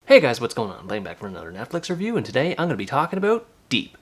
Hey guys, what's going on? Laying back for another Netflix review, and today I'm going to be talking about Deep.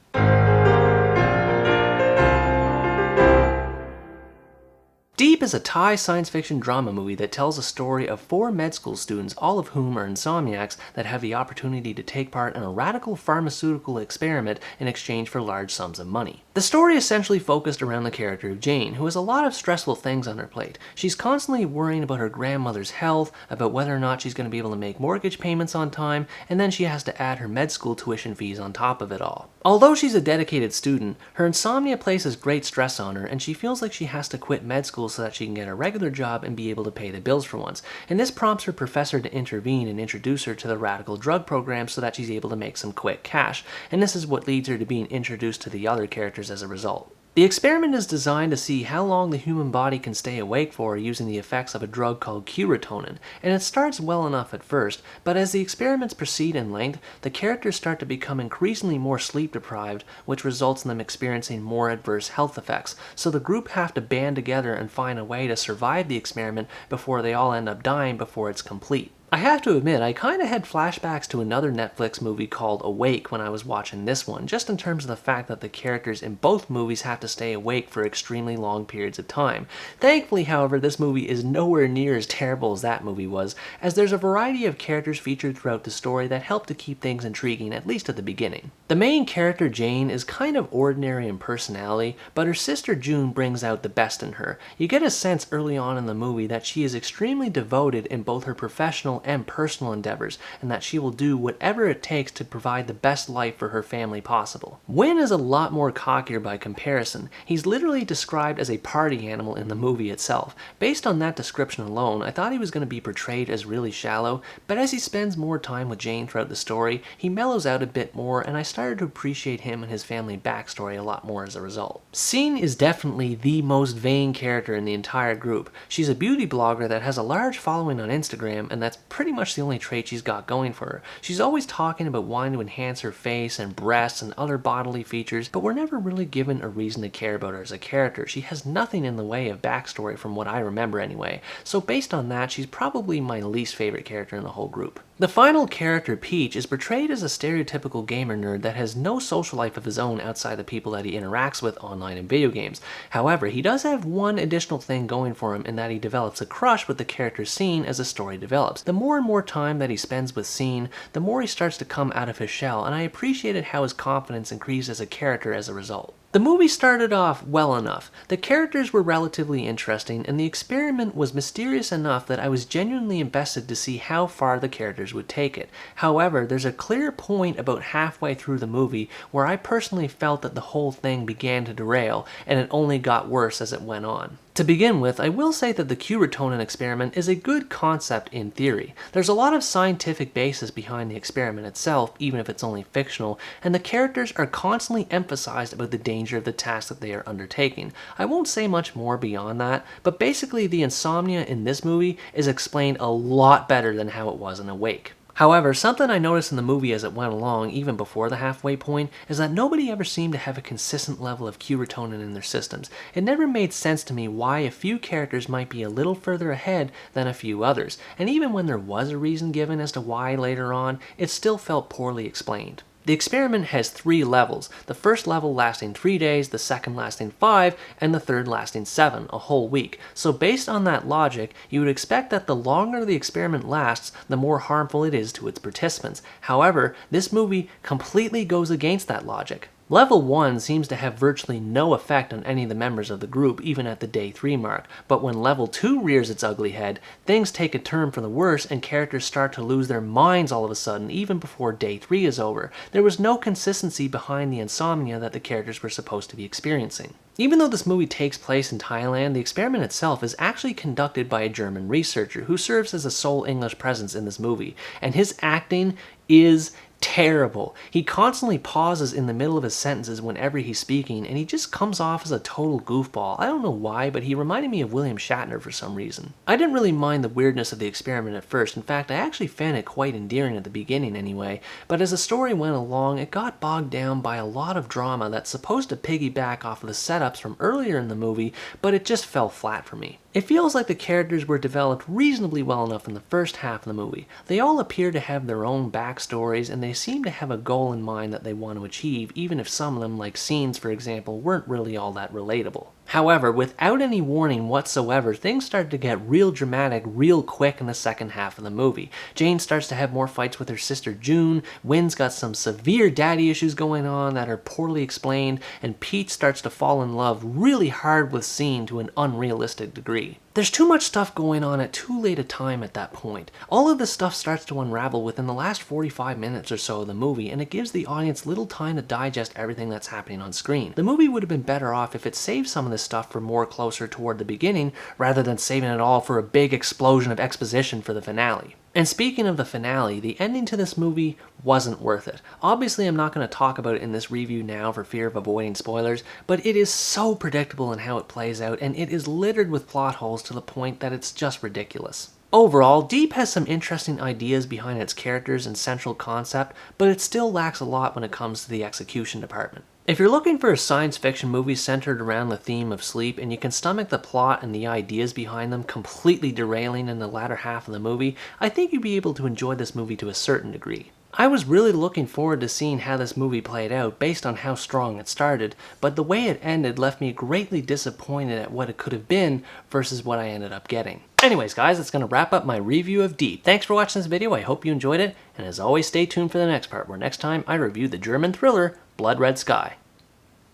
Deep is a Thai science fiction drama movie that tells a story of 4 med school students, all of whom are insomniacs that have the opportunity to take part in a radical pharmaceutical experiment in exchange for large sums of money. The story essentially focused around the character of Jane, who has a lot of stressful things on her plate. She's constantly worrying about her grandmother's health, about whether or not she's going to be able to make mortgage payments on time, and then she has to add her med school tuition fees on top of it all. Although she's a dedicated student, her insomnia places great stress on her, and she feels like she has to quit med school so that she can get a regular job and be able to pay the bills for once. And this prompts her professor to intervene and introduce her to the radical drug program so that she's able to make some quick cash. And this is what leads her to being introduced to the other characters as a result. The experiment is designed to see how long the human body can stay awake for using the effects of a drug called serotonin, and it starts well enough at first, but as the experiments proceed in length, the characters start to become increasingly more sleep deprived, which results in them experiencing more adverse health effects, so the group have to band together and find a way to survive the experiment before they all end up dying before it's complete. I have to admit, I kind of had flashbacks to another Netflix movie called Awake when I was watching this one, just in terms of the fact that the characters in both movies have to stay awake for extremely long periods of time. Thankfully, however, this movie is nowhere near as terrible as that movie was, as there's a variety of characters featured throughout the story that help to keep things intriguing, at least at the beginning. The main character, Jane, is kind of ordinary in personality, but her sister June brings out the best in her. You get a sense early on in the movie that she is extremely devoted in both her professional and personal endeavors, and that she will do whatever it takes to provide the best life for her family possible. Win is a lot more cockier by comparison. He's literally described as a party animal in the movie itself. Based on that description alone, I thought he was going to be portrayed as really shallow, but as he spends more time with Jane throughout the story, he mellows out a bit more, and I started to appreciate him and his family backstory a lot more as a result. Scene is definitely the most vain character in the entire group. She's a beauty blogger that has a large following on Instagram, and that's pretty much the only trait she's got going for her. She's always talking about wanting to enhance her face and breasts and other bodily features, but we're never really given a reason to care about her as a character. She has nothing in the way of backstory from what I remember anyway, so based on that, she's probably my least favorite character in the whole group. The final character, Peach, is portrayed as a stereotypical gamer nerd that has no social life of his own outside the people that he interacts with online in video games. However, he does have one additional thing going for him in that he develops a crush with the character Scene as the story develops. The more and more time that he spends with Scene, the more he starts to come out of his shell, and I appreciated how his confidence increased as a character as a result. The movie started off well enough. The characters were relatively interesting, and the experiment was mysterious enough that I was genuinely invested to see how far the characters would take it. However, there's a clear point about halfway through the movie where I personally felt that the whole thing began to derail, and it only got worse as it went on. To begin with, I will say that the serotonin experiment is a good concept in theory. There's a lot of scientific basis behind the experiment itself, even if it's only fictional, and the characters are constantly emphasized about the danger of the task that they are undertaking. I won't say much more beyond that, but basically the insomnia in this movie is explained a lot better than how it was in Awake. However, something I noticed in the movie as it went along, even before the halfway point, is that nobody ever seemed to have a consistent level of serotonin in their systems. It never made sense to me why a few characters might be a little further ahead than a few others, and even when there was a reason given as to why later on, it still felt poorly explained. The experiment has 3 levels, the first level lasting 3 days, the second lasting 5, and the third lasting 7, a whole week. So based on that logic, you would expect that the longer the experiment lasts, the more harmful it is to its participants. However, this movie completely goes against that logic. Level 1 seems to have virtually no effect on any of the members of the group, even at the day 3 mark, but when Level 2 rears its ugly head, things take a turn for the worse and characters start to lose their minds all of a sudden, even before day 3 is over. There was no consistency behind the insomnia that the characters were supposed to be experiencing. Even though this movie takes place in Thailand, the experiment itself is actually conducted by a German researcher who serves as a sole English presence in this movie, and his acting is terrible. He constantly pauses in the middle of his sentences whenever he's speaking, and he just comes off as a total goofball. I don't know why, but he reminded me of William Shatner for some reason. I didn't really mind the weirdness of the experiment at first. In fact, I actually found it quite endearing at the beginning anyway, but as the story went along, it got bogged down by a lot of drama that's supposed to piggyback off of the setups from earlier in the movie, but it just fell flat for me. It feels like the characters were developed reasonably well enough in the first half of the movie. They all appear to have their own backstories, and they seem to have a goal in mind that they want to achieve, even if some of them, like scenes for example, weren't really all that relatable. However, without any warning whatsoever, things start to get real dramatic real quick in the second half of the movie. Jane starts to have more fights with her sister June, Wynn's got some severe daddy issues going on that are poorly explained, and Pete starts to fall in love really hard with Scene to an unrealistic degree. There's too much stuff going on at too late a time at that point. All of this stuff starts to unravel within the last 45 minutes or so of the movie, and it gives the audience little time to digest everything that's happening on screen. The movie would have been better off if it saved some of this stuff for more closer toward the beginning, rather than saving it all for a big explosion of exposition for the finale. And speaking of the finale, the ending to this movie wasn't worth it. Obviously, I'm not going to talk about it in this review now for fear of avoiding spoilers, but it is so predictable in how it plays out, and it is littered with plot holes to the point that it's just ridiculous. Overall, Deep has some interesting ideas behind its characters and central concept, but it still lacks a lot when it comes to the execution department. If you're looking for a science fiction movie centered around the theme of sleep and you can stomach the plot and the ideas behind them completely derailing in the latter half of the movie, I think you'd be able to enjoy this movie to a certain degree. I was really looking forward to seeing how this movie played out based on how strong it started, but the way it ended left me greatly disappointed at what it could have been versus what I ended up getting. Anyways guys, that's going to wrap up my review of Deep. Thanks for watching this video, I hope you enjoyed it, and as always stay tuned for the next part where next time I review the German thriller Blood Red Sky.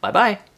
Bye bye!